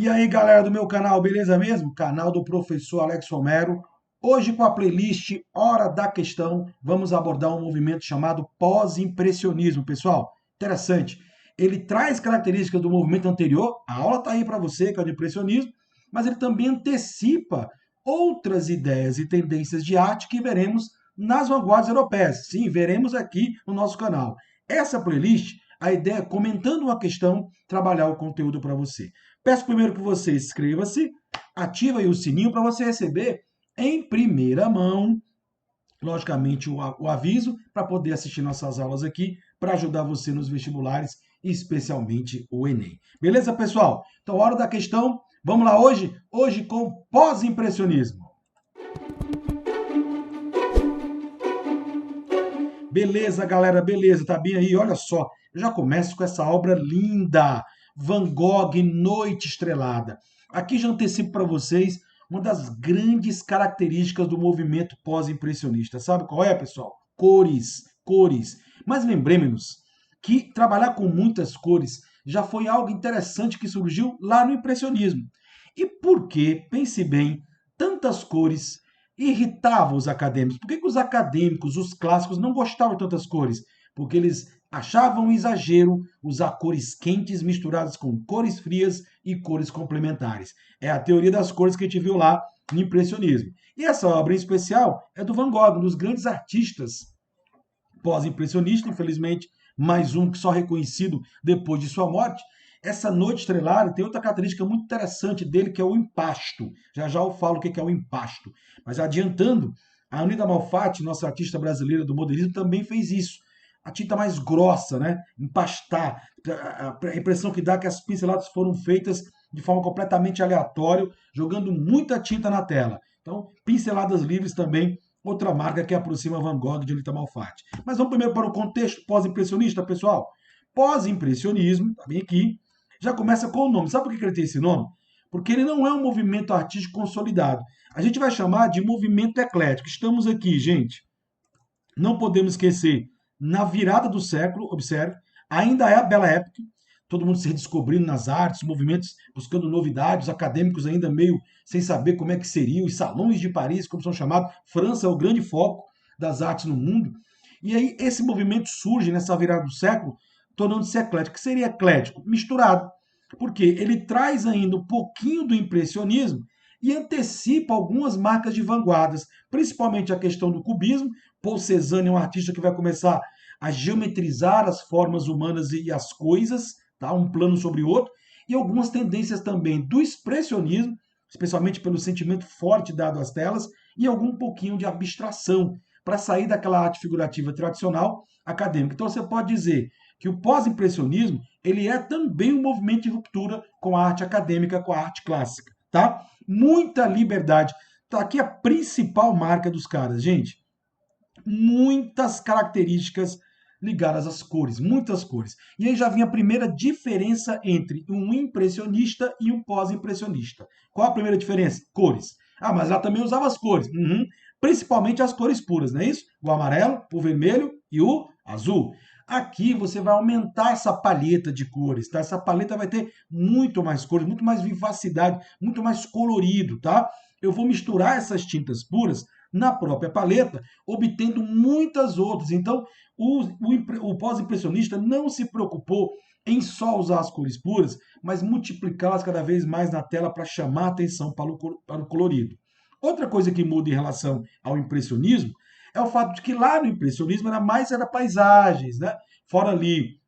E aí, galera do meu canal, beleza mesmo? Canal do professor Alex Romero. Hoje, com a playlist Hora da Questão, vamos abordar um movimento chamado pós-impressionismo. Pessoal, interessante. Ele traz características do movimento anterior, a aula está aí para você, que é o de impressionismo, mas ele também antecipa outras ideias e tendências de arte que veremos nas vanguardas europeias. Sim, veremos aqui no nosso canal. Essa playlist, a ideia é, comentando uma questão, trabalhar o conteúdo para você. Peço primeiro que você inscreva-se, ative aí o sininho para você receber em primeira mão, logicamente, o aviso para poder assistir nossas aulas aqui, para ajudar você nos vestibulares, especialmente o Enem. Beleza, pessoal? Então, hora da questão. Vamos lá hoje? Hoje com pós-impressionismo. Beleza, galera, beleza, tá bem aí? Olha só, eu já começo com essa obra linda, Van Gogh, Noite Estrelada. Aqui já antecipo para vocês uma das grandes características do movimento pós-impressionista. Sabe qual é, pessoal? Cores, cores. Mas lembremos que trabalhar com muitas cores já foi algo interessante que surgiu lá no impressionismo. E por que, pense bem, tantas cores irritava os acadêmicos? Por que os acadêmicos, os clássicos, não gostavam de tantas cores? Porque eles achavam um exagero usar cores quentes misturadas com cores frias e cores complementares. É a teoria das cores que a gente viu lá no impressionismo. E essa obra em especial é do Van Gogh, um dos grandes artistas pós-impressionista, infelizmente, mais um que só reconhecido depois de sua morte. Essa Noite Estrelada tem outra característica muito interessante dele, que é o empasto. Já já eu falo o que é o empasto. Mas adiantando, a Anita Malfatti, nossa artista brasileira do modernismo, também fez isso. A tinta mais grossa, né? Empastar. A impressão que dá é que as pinceladas foram feitas de forma completamente aleatória, jogando muita tinta na tela. Então, pinceladas livres também, outra marca que aproxima Van Gogh de Anita Malfatti. Mas vamos primeiro para o contexto pós-impressionista, pessoal. Pós-impressionismo, tá bem aqui, já começa com o nome. Sabe por que ele tem esse nome? Porque ele não é um movimento artístico consolidado. A gente vai chamar de movimento eclético. Estamos aqui, gente. Não podemos esquecer, na virada do século, observe, ainda é a Bela Época, todo mundo se redescobrindo nas artes, movimentos buscando novidades, acadêmicos ainda meio sem saber como é que seriam, os salões de Paris, como são chamados, França é o grande foco das artes no mundo. E aí esse movimento surge nessa virada do século, tornando-se eclético. O que seria eclético? Misturado. Porque ele traz ainda um pouquinho do impressionismo e antecipa algumas marcas de vanguardas, principalmente a questão do cubismo. Paul Cézanne é um artista que vai começar a geometrizar as formas humanas e as coisas, tá? Um plano sobre o outro, e algumas tendências também do expressionismo, especialmente pelo sentimento forte dado às telas, e algum pouquinho de abstração, para sair daquela arte figurativa tradicional acadêmica. Então você pode dizer que o pós-impressionismo ele é também um movimento de ruptura com a arte acadêmica, com a arte clássica, tá? Muita liberdade. Tá aqui a principal marca dos caras, gente. Muitas características ligadas às cores, muitas cores. E aí já vinha a primeira diferença entre um impressionista e um pós-impressionista. Qual a primeira diferença? Cores. Ah, mas ela também usava as cores. Uhum. Principalmente as cores puras, não é isso? O amarelo, o vermelho e o azul. Aqui você vai aumentar essa palheta de cores, tá? Essa paleta vai ter muito mais cores, muito mais vivacidade, muito mais colorido, tá? Eu vou misturar essas tintas puras na própria paleta, obtendo muitas outras. Então, o pós-impressionista não se preocupou em só usar as cores puras, mas multiplicá-las cada vez mais na tela para chamar a atenção para o colorido. Outra coisa que muda em relação ao impressionismo é o fato de que lá no impressionismo era paisagens, né? Fora ali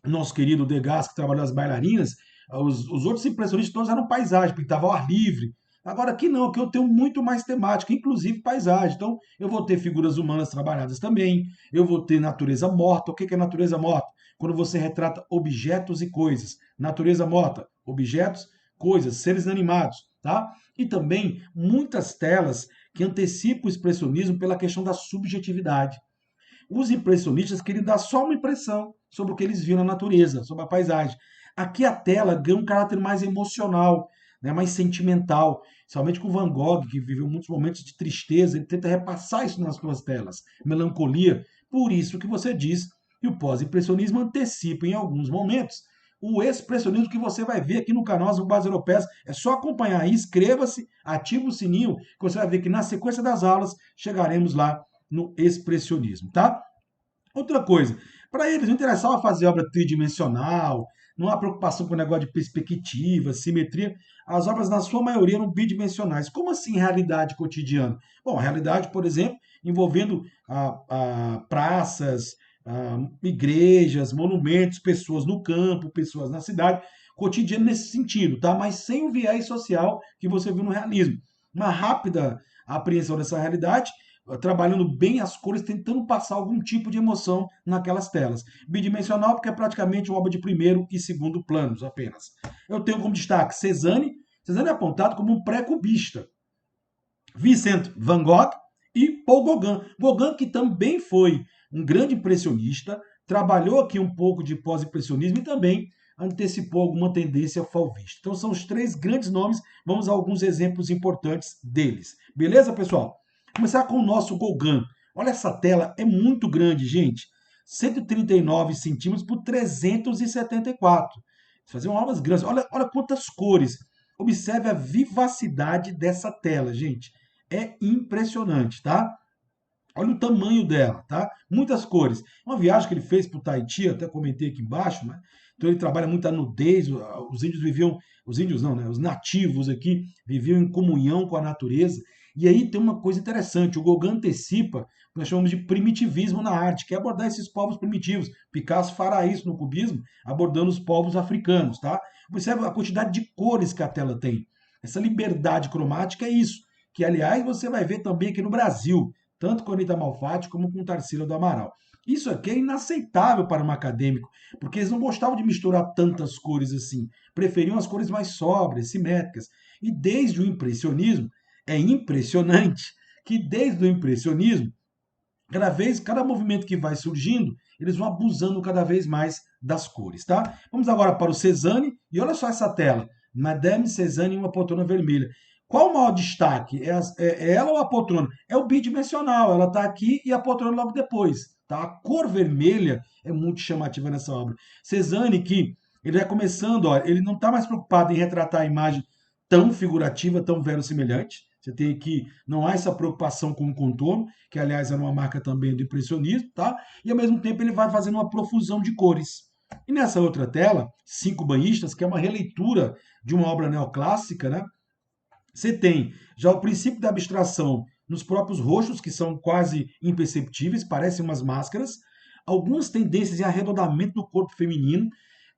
nosso querido Degas, que trabalhou as bailarinas, os outros impressionistas todos eram paisagem, pintavam ao ar livre. Agora aqui não, aqui eu tenho muito mais temática, inclusive paisagem. Então eu vou ter figuras humanas trabalhadas também, eu vou ter natureza morta. O que é natureza morta? Quando você retrata objetos e coisas. Natureza morta, objetos, coisas, seres inanimados, tá? E também muitas telas que antecipam o expressionismo pela questão da subjetividade. Os impressionistas queriam dar só uma impressão sobre o que eles viram na natureza, sobre a paisagem. Aqui a tela ganha um caráter mais emocional, né, mais sentimental, somente com Van Gogh, que viveu muitos momentos de tristeza, ele tenta repassar isso nas suas telas, melancolia. Por isso que você diz que o pós-impressionismo antecipa em alguns momentos o expressionismo que você vai ver aqui no canal As Bases Europeias. É só acompanhar aí, inscreva-se, ative o sininho, que você vai ver que na sequência das aulas chegaremos lá no expressionismo, tá? Outra coisa, para eles não interessava fazer obra tridimensional, não há preocupação com o negócio de perspectiva, simetria. As obras, na sua maioria, eram bidimensionais. Como assim realidade cotidiana? Bom, a realidade, por exemplo, envolvendo praças, igrejas, monumentos, pessoas no campo, pessoas na cidade, cotidiano nesse sentido, tá? Mas sem o viés social que você viu no realismo. Uma rápida apreensão dessa realidade, trabalhando bem as cores, tentando passar algum tipo de emoção naquelas telas. Bidimensional, porque é praticamente uma obra de primeiro e segundo planos apenas. Eu tenho como destaque Cézanne. Cézanne é apontado como um pré-cubista. Vincent van Gogh e Paul Gauguin. Gauguin, que também foi um grande impressionista, trabalhou aqui um pouco de pós-impressionismo e também antecipou alguma tendência fauvista. Então são os três grandes nomes, vamos a alguns exemplos importantes deles. Beleza, pessoal? Começar com o nosso Gauguin. Olha essa tela, é muito grande, gente. 139 centímetros por 374. Fazer obras grandes. Olha quantas cores. Observe a vivacidade dessa tela, gente. É impressionante, tá? Olha o tamanho dela, tá? Muitas cores. Uma viagem que ele fez para o Tahiti, até comentei aqui embaixo, né? Então ele trabalha muito a nudez. Os índios viviam, os índios não, né? Os nativos aqui viviam em comunhão com a natureza. E aí tem uma coisa interessante, o Gauguin antecipa o que nós chamamos de primitivismo na arte, que é abordar esses povos primitivos. Picasso fará isso no cubismo, abordando os povos africanos, tá? Observe a quantidade de cores que a tela tem. Essa liberdade cromática é isso, que aliás você vai ver também aqui no Brasil, tanto com a Anitta Malfatti como com o Tarsila do Amaral. Isso aqui é inaceitável para um acadêmico, porque eles não gostavam de misturar tantas cores assim, preferiam as cores mais sóbrias, simétricas. E desde o impressionismo, é impressionante que desde o impressionismo, cada movimento que vai surgindo, eles vão abusando cada vez mais das cores, tá? Vamos agora para o Cézanne, e olha só essa tela. Madame Cézanne em uma poltrona vermelha. Qual o maior destaque? É ela ou a poltrona? É o bidimensional, ela está aqui e a poltrona logo depois. Tá? A cor vermelha é muito chamativa nessa obra. Cézanne, que ele vai começando, ó, ele não está mais preocupado em retratar a imagem tão figurativa, tão verossimilhante. Você tem aqui, não há essa preocupação com o contorno, que aliás era uma marca também do impressionismo, tá? E ao mesmo tempo ele vai fazendo uma profusão de cores. E nessa outra tela, Cinco Banhistas, que é uma releitura de uma obra neoclássica, né? Você tem já o princípio da abstração nos próprios rostos, que são quase imperceptíveis, parecem umas máscaras, algumas tendências em arredondamento do corpo feminino.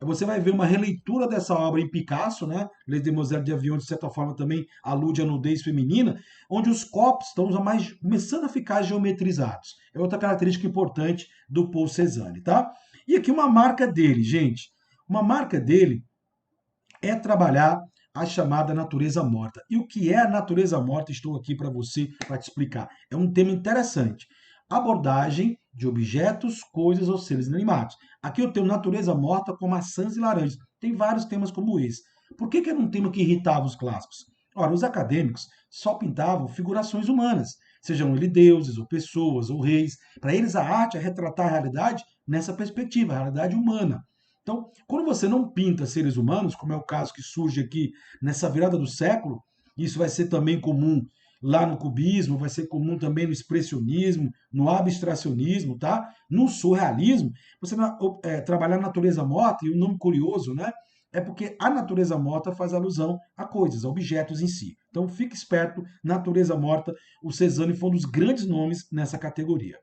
Você vai ver uma releitura dessa obra em Picasso, né? Les Demoiselles de Avion, de certa forma, também alude à nudez feminina, onde os corpos estão começando a ficar geometrizados. É outra característica importante do Paul Cézanne, tá? E aqui uma marca dele, gente. Uma marca dele é trabalhar a chamada natureza morta. E o que é a natureza morta? Estou aqui para você, para te explicar. É um tema interessante. Abordagem de objetos, coisas ou seres inanimados. Aqui eu tenho natureza morta com maçãs e laranjas. Tem vários temas como esse. Por que era um tema que irritava os clássicos? Ora, os acadêmicos só pintavam figurações humanas, sejam eles deuses, ou pessoas, ou reis. Para eles, a arte é retratar a realidade nessa perspectiva, a realidade humana. Então, quando você não pinta seres humanos, como é o caso que surge aqui nessa virada do século, isso vai ser também comum lá no cubismo, vai ser comum também no expressionismo, no abstracionismo, tá? No surrealismo, você vai trabalhar a natureza morta, e o nome curioso, né? É porque a natureza morta faz alusão a coisas, a objetos em si. Então fique esperto, natureza morta, o Cézanne foi um dos grandes nomes nessa categoria.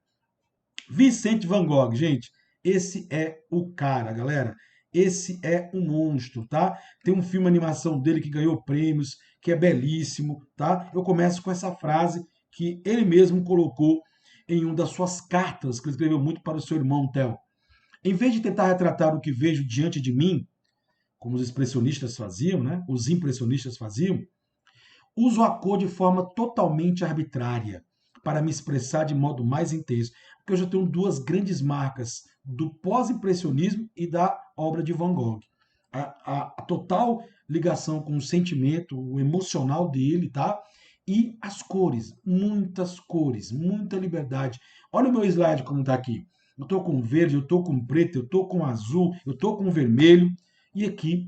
Vicente Van Gogh, gente, esse é o cara, galera. Esse é um monstro, tá? Tem um filme animação dele que ganhou prêmios, que é belíssimo, tá? Eu começo com essa frase que ele mesmo colocou em uma das suas cartas, que ele escreveu muito para o seu irmão Theo. Em vez de tentar retratar o que vejo diante de mim, como os expressionistas faziam, né? Os impressionistas faziam, uso a cor de forma totalmente arbitrária para me expressar de modo mais intenso, porque eu já tenho duas grandes marcas do pós-impressionismo e da obra de Van Gogh. A total ligação com o sentimento, o emocional dele, tá? E as cores, muitas cores, muita liberdade. Olha o meu slide como está aqui. Eu estou com verde, eu estou com preto, eu estou com azul, eu estou com vermelho. E aqui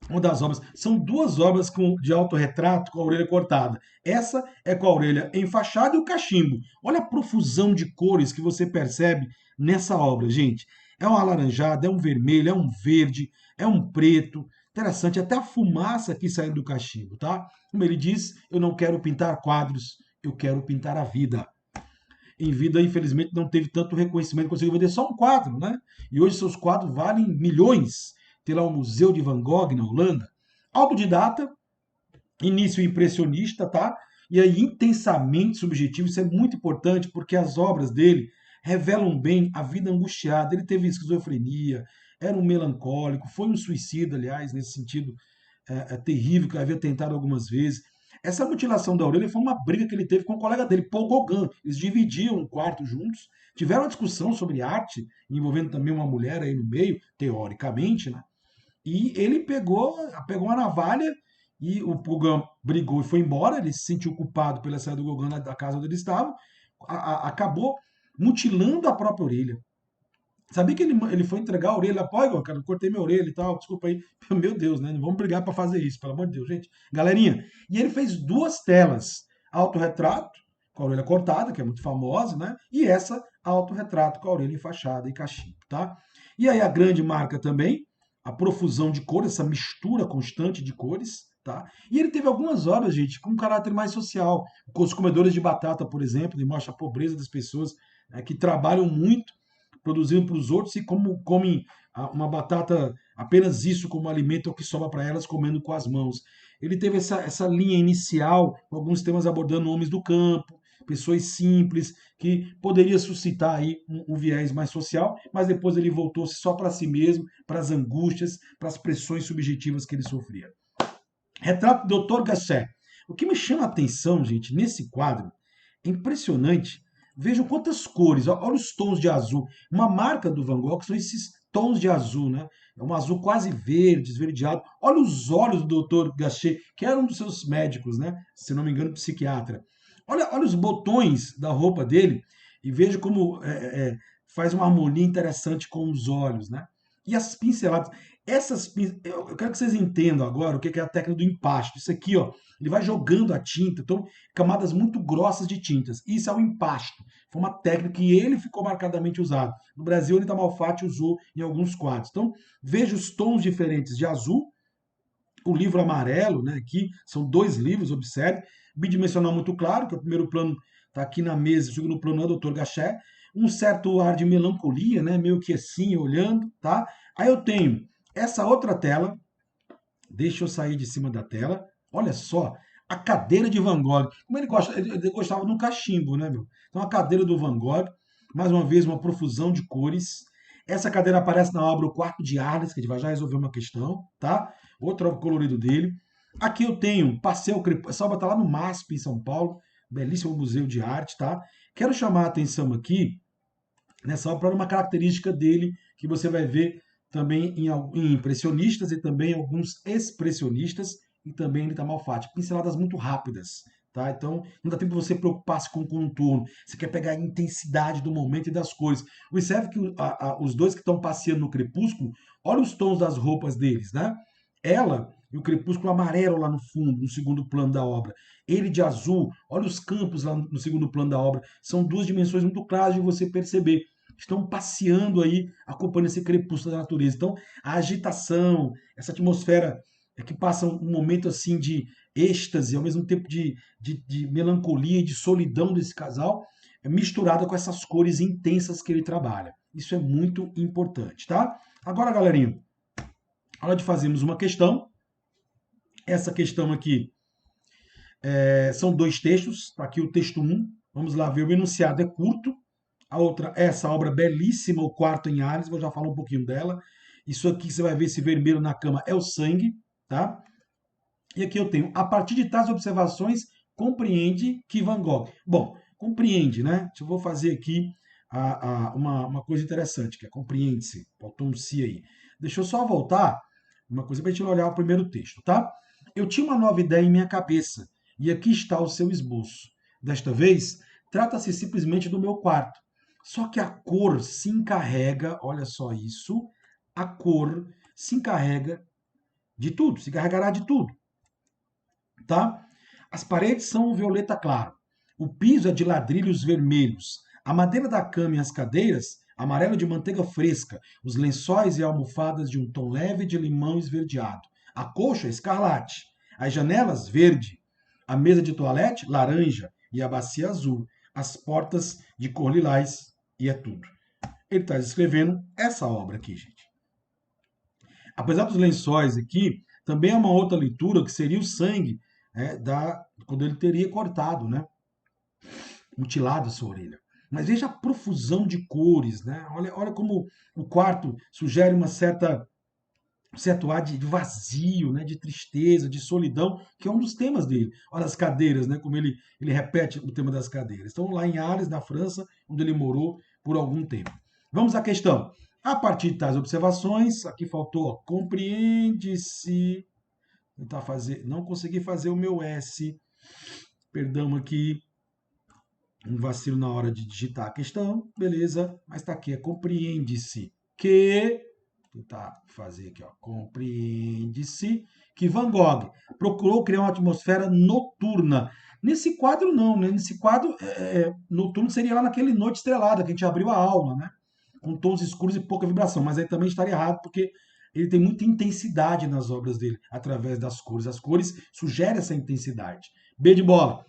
uma das obras. São duas obras de autorretrato com a orelha cortada. Essa é com a orelha enfaixada e o cachimbo. Olha a profusão de cores que você percebe nessa obra, gente. É um alaranjado, é um vermelho, é um verde, é um preto. Interessante, até a fumaça aqui saindo do cachimbo, tá? Como ele diz, eu não quero pintar quadros, eu quero pintar a vida. Em vida, infelizmente, não teve tanto reconhecimento, conseguiu vender só um quadro, né? E hoje seus quadros valem milhões. Tem lá o Museu de Van Gogh na Holanda. Autodidata, início impressionista, tá? E aí intensamente subjetivo, isso é muito importante porque as obras dele revelam bem a vida angustiada. Ele teve esquizofrenia, era um melancólico, foi um suicida, aliás, nesse sentido terrível, que havia tentado algumas vezes. Essa mutilação da orelha foi uma briga que ele teve com um colega dele, Paul Gauguin. Eles dividiam um quarto juntos, tiveram uma discussão sobre arte, envolvendo também uma mulher aí no meio, teoricamente, né? E ele pegou uma navalha e o Gauguin brigou e foi embora. Ele se sentiu culpado pela saída do Gauguin da casa onde eles estavam. Acabou mutilando a própria orelha. Sabia que ele foi entregar a orelha? Pô, cara, eu cortei minha orelha e tal, desculpa aí. Meu Deus, né? Não vamos brigar para fazer isso, pelo amor de Deus, gente. Galerinha, e ele fez duas telas: autorretrato, com a orelha cortada, que é muito famosa, né? E essa, autorretrato com a orelha enfaixada e cachimbo, tá? E aí a grande marca também, a profusão de cores, essa mistura constante de cores, tá? E ele teve algumas obras, gente, com um caráter mais social. Com os comedores de batata, por exemplo, ele mostra a pobreza das pessoas que trabalham muito produzindo para os outros e como comem uma batata, apenas isso como alimento é o que sobra para elas, comendo com as mãos. Ele teve essa linha inicial, com alguns temas abordando homens do campo, pessoas simples, que poderia suscitar aí um viés mais social, mas depois ele voltou-se só para si mesmo, para as angústias, para as pressões subjetivas que ele sofria. Retrato do Dr. Gasset. O que me chama a atenção, gente, nesse quadro, é impressionante. Vejam quantas cores, olha os tons de azul. Uma marca do Van Gogh são esses tons de azul, né? É um azul quase verde, esverdeado. Olha os olhos do Dr. Gachet, que era um dos seus médicos, né? Se não me engano, psiquiatra. Olha os botões da roupa dele e veja como faz uma harmonia interessante com os olhos, né? E as pinceladas. Eu quero que vocês entendam agora o que é a técnica do empaste. Isso aqui, ó, ele vai jogando a tinta, então camadas muito grossas de tintas. Isso é o empasto. Foi uma técnica que ele ficou marcadamente usado. No Brasil, Anita Malfatti usou em alguns quadros. Então, veja os tons diferentes de azul. O livro amarelo, né, aqui, são dois livros, observe. Bidimensional muito claro, que o primeiro plano está aqui na mesa, o segundo plano é o Dr. Gachet. Um certo ar de melancolia, né, meio que assim, olhando, tá? Aí eu tenho essa outra tela, deixa eu sair de cima da tela. Olha só, a cadeira de Van Gogh. Como ele gostava de um cachimbo, né, meu? Então a cadeira do Van Gogh, mais uma vez uma profusão de cores. Essa cadeira aparece na obra O Quarto de Arles, que a gente vai já resolver uma questão, tá? Outro colorido dele. Aqui eu tenho Passeio Crepúsculo. Essa obra está lá no MASP, em São Paulo. Belíssimo museu de arte, tá? Quero chamar a atenção aqui nessa obra para uma característica dele que você vai ver também em impressionistas e também em alguns expressionistas e também em Rita Malfatti. Pinceladas muito rápidas, tá? Então não dá tempo de você preocupar-se com o contorno. Você quer pegar a intensidade do momento e das cores. Observe que os dois que estão passeando no crepúsculo, olha os tons das roupas deles, né? Ela e o crepúsculo amarelo lá no fundo, no segundo plano da obra. Ele de azul, olha os campos lá no segundo plano da obra. São duas dimensões muito claras de você perceber. Estão passeando aí, acompanhando esse crepúsculo da natureza. Então, a agitação, essa atmosfera que passa um momento assim de êxtase, ao mesmo tempo de melancolia e de solidão desse casal, é misturada com essas cores intensas que ele trabalha. Isso é muito importante, tá? Agora, galerinha, hora de fazermos uma questão. Essa questão aqui são dois textos. Tá aqui o texto 1. Vamos lá ver. O enunciado é curto. A outra é essa obra belíssima, O Quarto em Ares. Vou já falar um pouquinho dela. Isso aqui você vai ver esse vermelho na cama é o sangue, tá? E aqui eu tenho, a partir de tais observações, compreende que Van Gogh. Bom, compreende, né? Eu vou fazer aqui uma coisa interessante, que é compreende-se. Faltou um si aí. Deixa eu só voltar uma coisa para a gente olhar o primeiro texto, tá? Eu tinha uma nova ideia em minha cabeça, e aqui está o seu esboço. Desta vez, trata-se simplesmente do meu quarto. Só que a cor se encarrega, olha só isso, a cor se encarrega de tudo, se encarregará de tudo, tá? As paredes são violeta claro. O piso é de ladrilhos vermelhos. A madeira da cama e as cadeiras, amarelo de manteiga fresca. Os lençóis e almofadas de um tom leve de limão esverdeado. A coxa, escarlate. As janelas, verde. A mesa de toalete, laranja. E a bacia azul. As portas de cor lilás. E é tudo. Ele está escrevendo essa obra aqui, gente. Apesar dos lençóis aqui, também é uma outra leitura que seria o sangue, quando ele teria cortado, né? Mutilado a sua orelha. Mas veja a profusão de cores, né? Olha como o quarto sugere um certo ar de vazio, né? De tristeza, de solidão, que é um dos temas dele. Olha as cadeiras, né? Como ele repete o tema das cadeiras. Então, lá em Arles, na França, onde ele morou por algum tempo. Vamos à questão. A partir de tais observações, aqui faltou, compreende-se. Não consegui fazer o meu S. Perdão aqui. Um vacilo na hora de digitar a questão, beleza, mas está aqui, compreende-se que, vou tentar fazer aqui, ó, compreende-se que Van Gogh procurou criar uma atmosfera noturna. Nesse quadro não, né? Nesse quadro noturno seria lá naquele Noite Estrelada, que a gente abriu a aula, né? Com tons escuros e pouca vibração, mas aí também estaria errado, porque ele tem muita intensidade nas obras dele, através das cores. As cores sugerem essa intensidade. B de bola.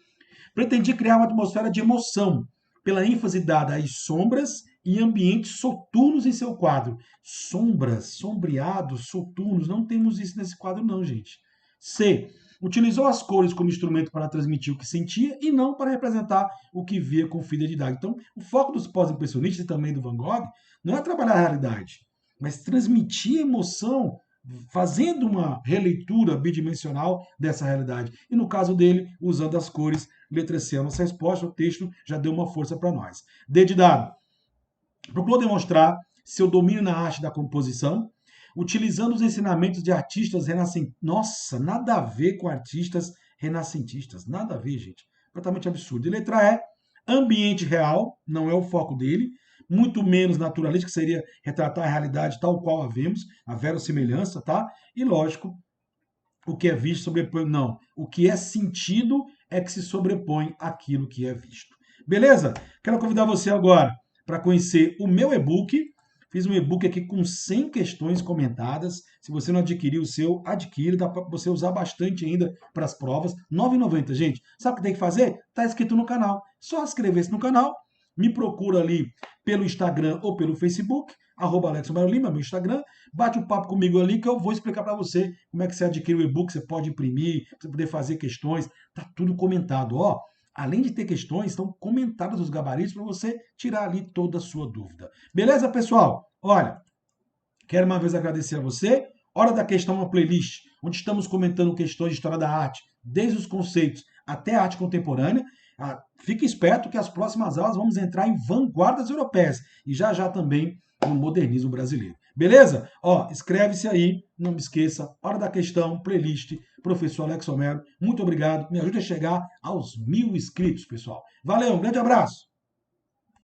Pretendia criar uma atmosfera de emoção, pela ênfase dada às sombras e ambientes soturnos em seu quadro. Sombras, sombreados, soturnos, não temos isso nesse quadro não, gente. C. Utilizou as cores como instrumento para transmitir o que sentia e não para representar o que via com fidelidade. Então, o foco dos pós-impressionistas e também do Van Gogh não é trabalhar a realidade, mas transmitir emoção fazendo uma releitura bidimensional dessa realidade. E no caso dele, usando as cores, letra C, a nossa resposta, o texto já deu uma força para nós. D de dado. Procurou demonstrar seu domínio na arte da composição, utilizando os ensinamentos de artistas renascentistas. Nossa, nada a ver com artistas renascentistas. Nada a ver, gente. Completamente absurdo. E letra E, ambiente real, não é o foco dele, muito menos naturalista, que seria retratar a realidade tal qual a vemos, a verossimilhança, tá? E lógico, o que é visto sobrepõe. Não. O que é sentido é que se sobrepõe àquilo que é visto. Beleza? Quero convidar você agora para conhecer o meu e-book. Fiz um e-book aqui com 100 questões comentadas. Se você não adquiriu o seu, adquire. Dá para você usar bastante ainda para as provas. R$ 9,90, gente. Sabe o que tem que fazer? Está inscrito no canal. Só inscrever-se no canal. Me procura ali pelo Instagram ou pelo Facebook, @AlexoMaioLima, meu Instagram. Bate um papo comigo ali que eu vou explicar para você como é que você adquire o e-book, você pode imprimir, você poder fazer questões. Tá tudo comentado, ó. Além de ter questões, estão comentadas os gabaritos para você tirar ali toda a sua dúvida. Beleza, pessoal? Olha, quero uma vez agradecer a você. Hora da Questão, uma playlist, onde estamos comentando questões de história da arte, desde os conceitos até a arte contemporânea. Fique esperto que as próximas aulas vamos entrar em vanguardas europeias e já já também no modernismo brasileiro. Beleza? Ó, inscreve-se aí, não me esqueça, Hora da Questão, playlist, professor Alex Homero. Muito obrigado, me ajude a chegar aos 1.000 inscritos, pessoal. Valeu, um grande abraço!